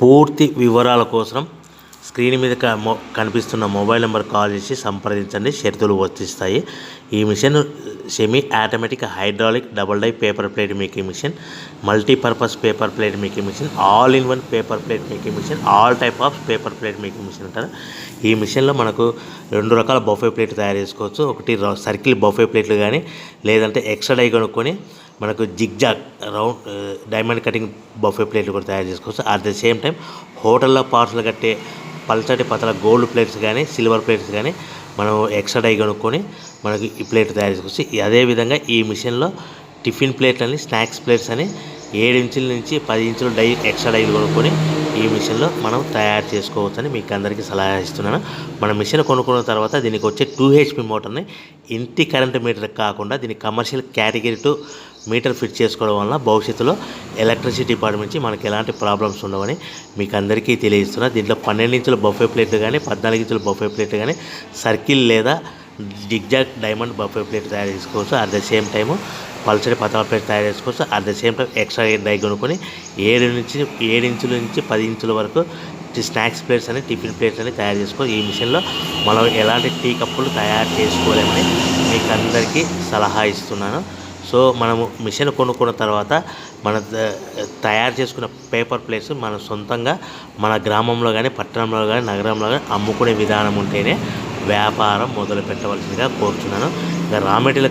పూర్తి వివరాల కోసం స్క్రీన్ మీద కనిపిస్తున్న మొబైల్ నెంబర్ కాల్ చేసి సంప్రదించండి. షరతులు వర్తిస్తాయి. ఈ machine semi automatic hydraulic double die paper plate making machine, multipurpose paper plate making machine, all in one paper plate making machine, all type of paper plate making machine అంటారు. ఈ మిషన్లో మనకు 2 రకాల బఫే ప్లేట్ తయారు చేసుకోవచ్చు. ఒకటి circle buffet ప్లేట్లు కానీ, లేదంటే ఎక్స్ట్రా డై కొనుక్కొని మనకు zigzag round diamond cutting buffet ప్లేట్లు కూడా తయారు చేసుకోవచ్చు. అట్ ద సేమ్ టైం హోటల్లో పార్సల్ కట్టే పల్చటి పతల గోల్డ్ ప్లేట్స్ కానీ, సిల్వర్ ప్లేట్స్ కానీ మనం ఎక్స్ట్రా డై కొనుక్కొని మనకి ఈ ప్లేట్ తయారు చేసుకోవచ్చు. అదేవిధంగా ఈ మిషన్లో టిఫిన్ ప్లేట్లు అని, స్నాక్స్ ప్లేట్స్ అని 7 ఇంచుల నుంచి 10 ఇంచుల డై ఎక్స్ట్రా డైలు కొనుక్కొని ఈ మిషన్లో మనం తయారు చేసుకోవచ్చని మీకు అందరికీ సలహా ఇస్తున్నాను. మన మిషన్ కొనుక్కున్న తర్వాత దీనికి వచ్చే 2 HP మోటార్ని ఇంటి కరెంట్ మీటర్ కాకుండా దీనికి కమర్షియల్ కేటగిరీ 2 మీటర్ ఫిట్ చేసుకోవడం వల్ల భవిష్యత్తులో ఎలక్ట్రిసిటీ డిపార్ట్మెంట్ నుంచి మనకి ఎలాంటి ప్రాబ్లమ్స్ ఉండవని మీకు అందరికీ తెలియజేస్తున్నా. దీంట్లో 12 ఇంచుల బఫే ప్లేట్లు కానీ, 14 ఇంచుల బఫే ప్లేట్లు కానీ, సర్కిల్ లేదా జిగ్జాగ్ డైమండ్ బఫే ప్లేట్ తయారు చేసుకోవచ్చు. అట్ ద సేమ్ టైము పల్చడి పతల ప్లేట్ తయారు చేసుకోవచ్చు. At the same time extra die కొనుక్కొని 7 ఇంచుల నుంచి 10 ఇంచుల వరకు స్నాక్స్ ప్లేట్స్ అని, టిఫిన్ ప్లేట్స్ అని తయారు చేసుకోవచ్చు. ఈ మిషన్లో మనం ఎలాంటి టీ కప్పులు తయారు చేసుకోలేమని మీకు అందరికీ సలహా ఇస్తున్నాను. సో మనము మిషన్ కొనుక్కున్న తర్వాత మన తయారు చేసుకున్న పేపర్ ప్లేట్స్ మన సొంతంగా మన గ్రామంలో కానీ, పట్టణంలో కానీ, నగరంలో కానీ అమ్ముకునే విధానం ఉంటేనే వ్యాపారం మొదలు పెట్టవలసిందిగా కోరుతున్నాను. ఇంకా రా మెటీరియల్